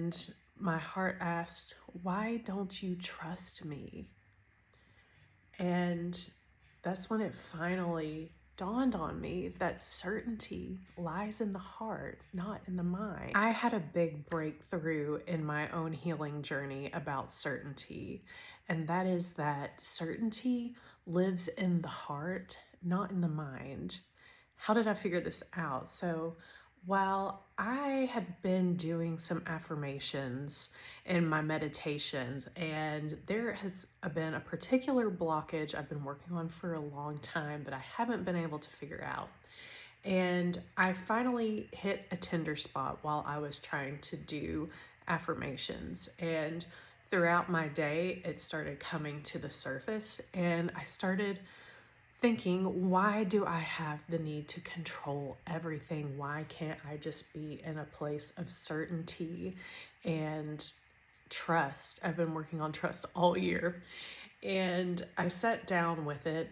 and my heart asked, "Why don't you trust me?" And that's when it finally dawned on me that certainty lies in the heart, not in the mind. I had a big breakthrough in my own healing journey about certainty, and that is that certainty lives in the heart, not in the mind. How did I figure this out? So, while I had been doing some affirmations in my meditations, and there has been a particular blockage I've been working on for a long time that I haven't been able to figure out. And I finally hit a tender spot while I was trying to do affirmations. And throughout my day, it started coming to the surface, and I started thinking, why do I have the need to control everything? Why can't I just be in a place of certainty and trust? I've been working on trust all year, and I sat down with it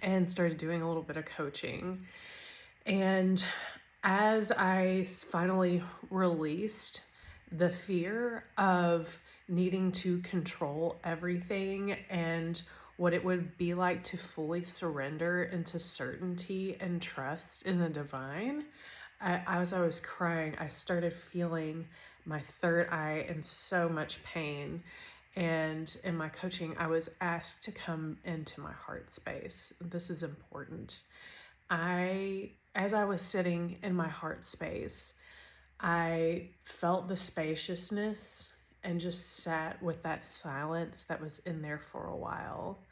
and started doing a little bit of coaching. And as I finally released the fear of needing to control everything and what it would be like to fully surrender into certainty and trust in the divine, as I was crying, I started feeling my third eye in so much pain. And in my coaching, I was asked to come into my heart space. This is important. As I was sitting in my heart space, I felt the spaciousness and just sat with that silence that was in there for a while.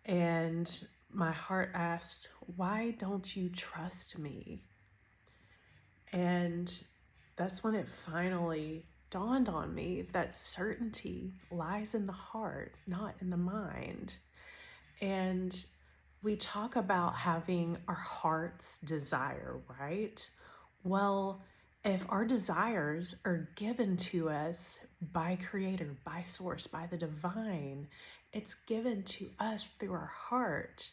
And my heart asked, "Why don't you trust me?" And that's when it finally dawned on me that certainty lies in the heart, not in the mind. And we talk about having our heart's desire, right? Well, if our desires are given to us by Creator, by Source, by the divine, it's given to us through our heart.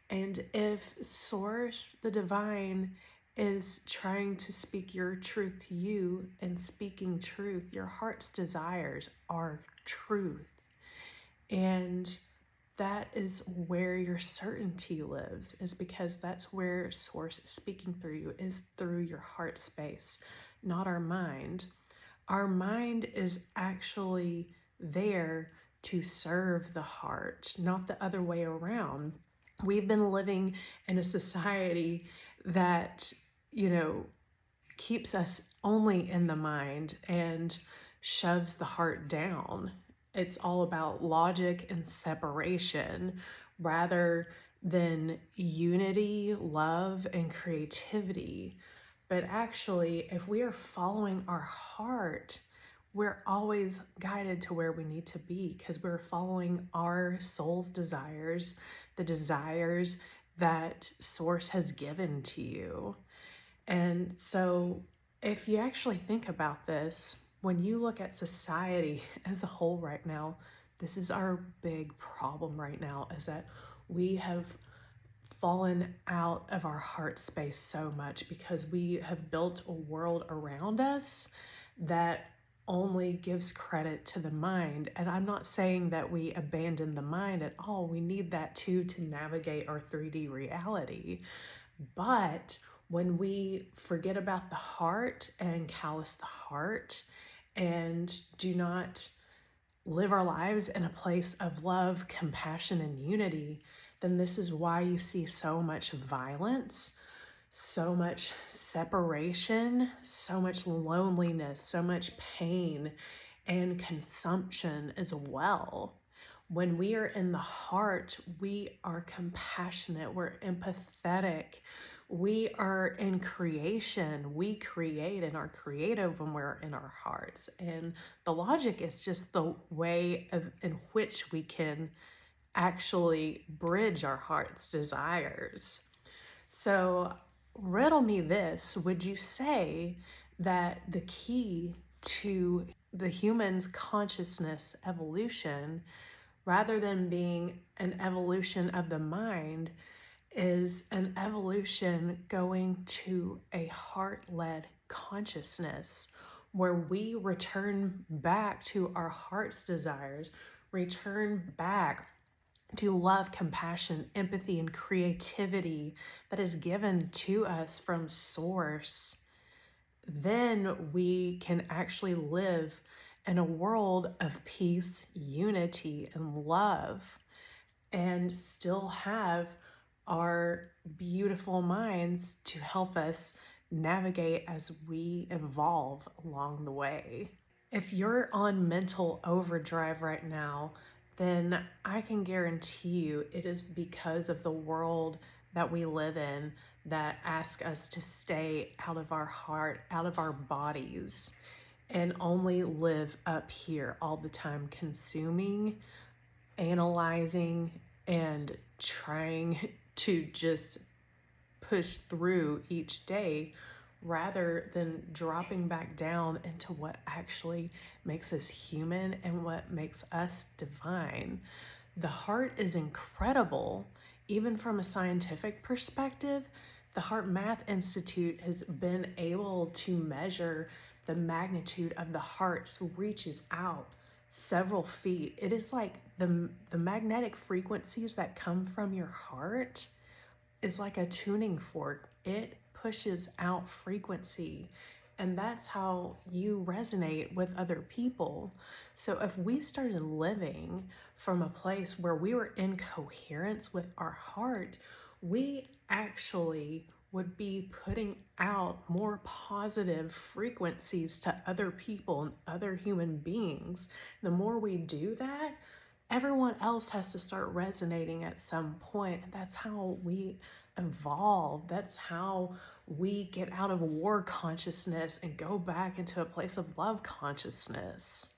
And if Source, the divine, is trying to speak your truth to you and speaking truth, your heart's desires are truth. And that is where your certainty lives, is because that's where Source is speaking through you, is through your heart space, not our mind. Our mind is actually there to serve the heart, not the other way around. We've been living in a society that, keeps us only in the mind and shoves the heart down. It's all about logic and separation rather than unity, love, and creativity. But actually, if we are following our heart, we're always guided to where we need to be because we're following our soul's desires, the desires that Source has given to you. And so if you actually think about this, when you look at society as a whole right now, this is our big problem right now, is that we have fallen out of our heart space so much because we have built a world around us that only gives credit to the mind. And I'm not saying that we abandon the mind at all. We need that too to navigate our 3D reality. But when we forget about the heart and callous the heart and do not live our lives in a place of love, compassion, and unity, then this is why you see so much violence, so much separation, so much loneliness, so much pain, and consumption as well. When we are in the heart, we are compassionate, we're empathetic, we are in creation, we create and are creative when we're in our hearts. And the logic is just the way in which we can actually bridge our heart's desires. So riddle me this, would you say that the key to the human's consciousness evolution, rather than being an evolution of the mind, is an evolution going to a heart-led consciousness where we return back to our heart's desires, return back to love, compassion, empathy, and creativity that is given to us from Source, then we can actually live in a world of peace, unity, and love, and still have our beautiful minds to help us navigate as we evolve along the way. If you're on mental overdrive right now, then I can guarantee you it is because of the world that we live in that asks us to stay out of our heart, out of our bodies, and only live up here all the time, consuming, analyzing, and trying to just push through each day rather than dropping back down into what actually makes us human and what makes us divine. The heart is incredible. Even from a scientific perspective, the Heart Math Institute has been able to measure the magnitude of the heart, so reaches out several feet. It is like the magnetic frequencies that come from your heart is like a tuning fork. It pushes out frequency, and that's how you resonate with other people. So if we started living from a place where we were in coherence with our heart, we actually would be putting out more positive frequencies to other people and other human beings. The more we do that, everyone else has to start resonating at some point. That's how we evolve. That's how we get out of war consciousness and go back into a place of love consciousness.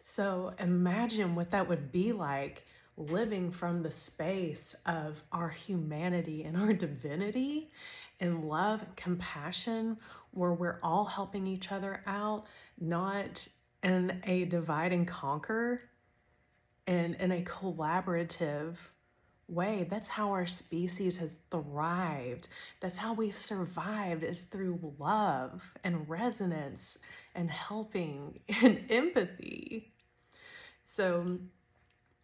So imagine what that would be like, living from the space of our humanity and our divinity in love and compassion, where we're all helping each other out, not in a divide and conquer, and in a collaborative way. That's how our species has thrived. That's how we've survived, is through love and resonance and helping and empathy. So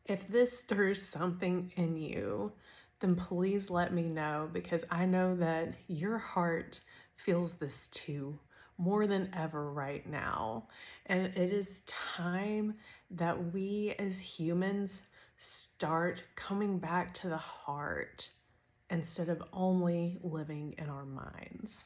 if this stirs something in you, then please let me know, because I know that your heart feels this too, more than ever right now. And it is time that we as humans start coming back to the heart instead of only living in our minds.